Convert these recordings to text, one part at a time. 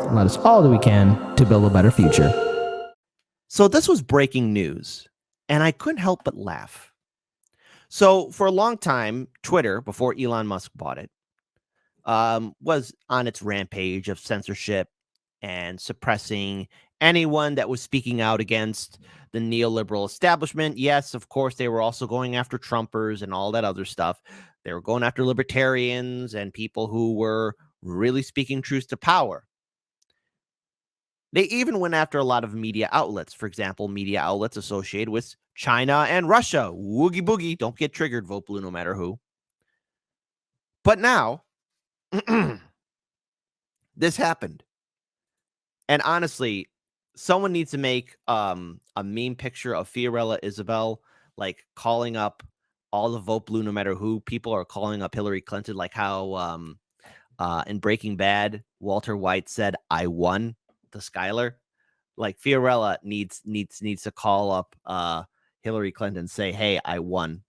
and let us all do we can to build a better future. So this was breaking news, and I couldn't help but laugh. So for a long time, Twitter, before Elon Musk bought it, was on its rampage of censorship and suppressing anyone that was speaking out against the neoliberal establishment. Yes, of course, they were also going after Trumpers and all that other stuff. They were going after libertarians and people who were really speaking truth to power. They even went after a lot of media outlets. For example, media outlets associated with China and Russia. Woogie boogie. Don't get triggered, vote blue no matter who. But now, this happened. And honestly, someone needs to make a meme picture of Fiorella Isabel, like calling up all the vote blue no matter who. People are calling up Hillary Clinton, like how in Breaking Bad, Walter White said, "I won" to Skyler. Like Fiorella needs to call up Hillary Clinton and say, "Hey, I won,"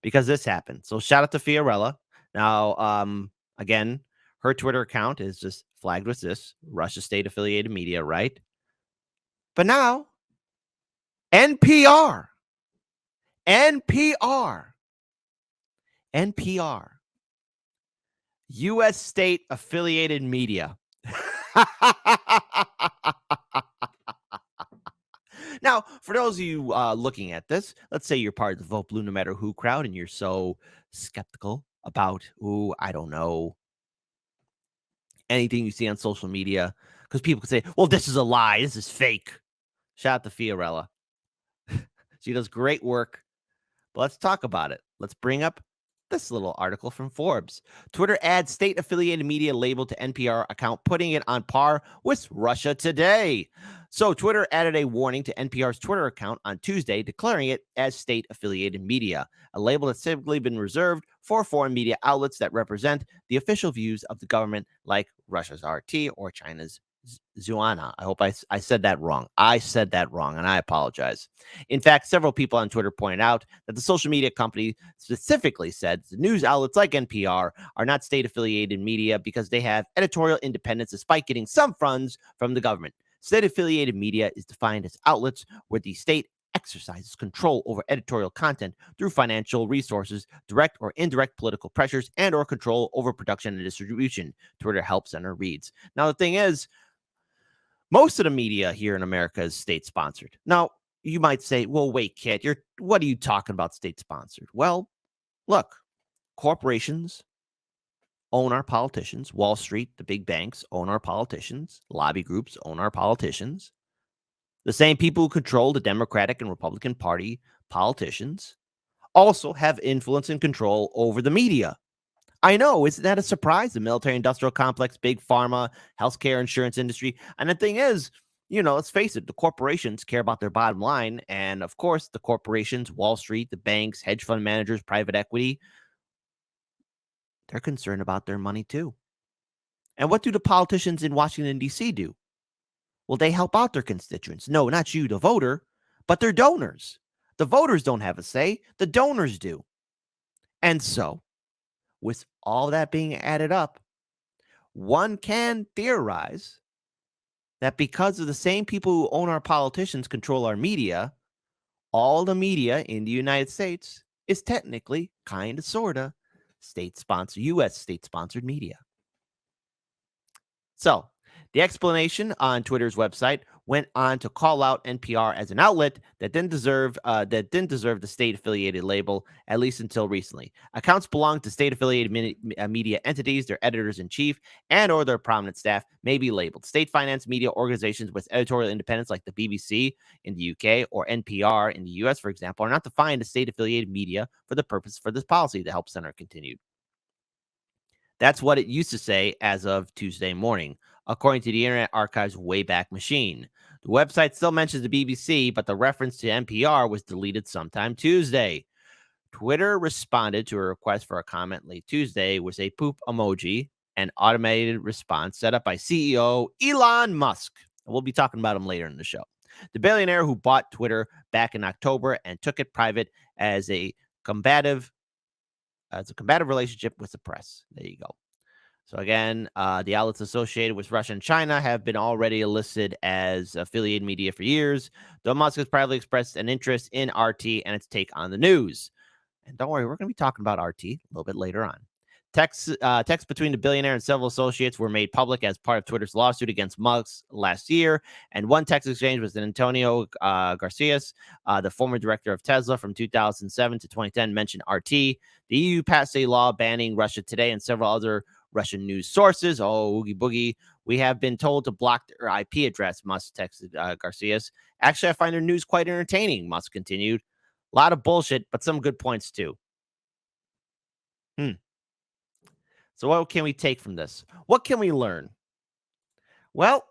because this happened. So shout out to Fiorella. Now, again, her Twitter account is just flagged with this Russia state affiliated media, right? But now, NPR, U.S. state affiliated media. Now, for those of you looking at this, let's say you're part of the Vote Blue No Matter Who crowd and you're so skeptical about, I don't know, anything you see on social media, because people could say, well, this is a lie, this is fake. Shout out to Fiorella. She does great work. But let's talk about it. Let's bring up this little article from Forbes. Twitter adds state-affiliated media label to NPR account, putting it on par with Russia Today. So Twitter added a warning to NPR's Twitter account on Tuesday, declaring it as state-affiliated media, a label that's typically been reserved for foreign media outlets that represent the official views of the government, like Russia's RT or China's Zuana. I hope I said that wrong. I said that wrong, and I apologize. In fact, several people on Twitter pointed out that the social media company specifically said the news outlets like NPR are not state-affiliated media because they have editorial independence despite getting some funds from the government. State-affiliated media is defined as outlets where the state exercises control over editorial content through financial resources, direct or indirect political pressures, and or control over production and distribution, Twitter Help Center reads. Now, the thing is, most of the media here in America is state-sponsored. Now, you might say, well, wait, Kit, what are you talking about state-sponsored? Well, look, corporations own our politicians. Wall Street, the big banks, own our politicians. Lobby groups own our politicians. The same people who control the Democratic and Republican Party politicians also have influence and control over the media. I know, isn't that a surprise? The military-industrial complex, big pharma, healthcare, insurance industry. And the thing is, let's face it, the corporations care about their bottom line. And of course, the corporations, Wall Street, the banks, hedge fund managers, private equity, they're concerned about their money too. And what do the politicians in Washington, D.C. do? Well, they help out their constituents. No, not you, the voter, but their donors. The voters don't have a say. The donors do. And so, with all that being added up, one can theorize that because of the same people who own our politicians control our media, all the media in the United States is technically, kind of, sort of, state-sponsored, U.S. state-sponsored media. So, the explanation on Twitter's website went on to call out NPR as an outlet that didn't deserve the state-affiliated label, at least until recently. Accounts belong to state-affiliated media entities, their editors-in-chief, and or their prominent staff may be labeled. State-financed media organizations with editorial independence like the BBC in the UK or NPR in the US, for example, are not defined as state-affiliated media for the purpose for this policy, the Help Center continued. That's what it used to say as of Tuesday morning, according to the Internet Archive's Wayback Machine. The website still mentions the BBC, but the reference to NPR was deleted sometime Tuesday. Twitter responded to a request for a comment late Tuesday with a poop emoji, an automated response set up by CEO Elon Musk. We'll be talking about him later in the show. The billionaire who bought Twitter back in October and took it private as a combative relationship with the press. There you go. So again, the outlets associated with Russia and China have been already listed as affiliated media for years, though Musk has privately expressed an interest in RT and its take on the news. And don't worry, we're going to be talking about RT a little bit later on. Texts between the billionaire and several associates were made public as part of Twitter's lawsuit against Musk last year. And one text exchange was Antonio Garcias, the former director of Tesla from 2007 to 2010, mentioned RT. The EU passed a law banning Russia Today and several other Russian news sources. Oh, oogie boogie. We have been told to block their IP address, Musk texted Garcias. Actually, I find their news quite entertaining, Musk continued. A lot of bullshit, but some good points too. So what can we take from this? What can we learn? Well,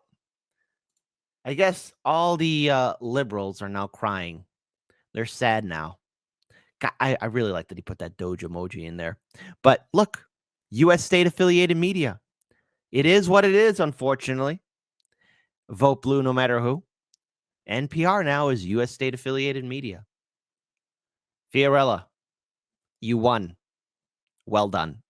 I guess all the liberals are now crying. They're sad now. God, I really like that he put that Doge emoji in there. But look, U.S. state affiliated media. It is what it is, unfortunately. Vote blue no matter who. NPR now is U.S. state affiliated media. Fiorella, you won. Well done.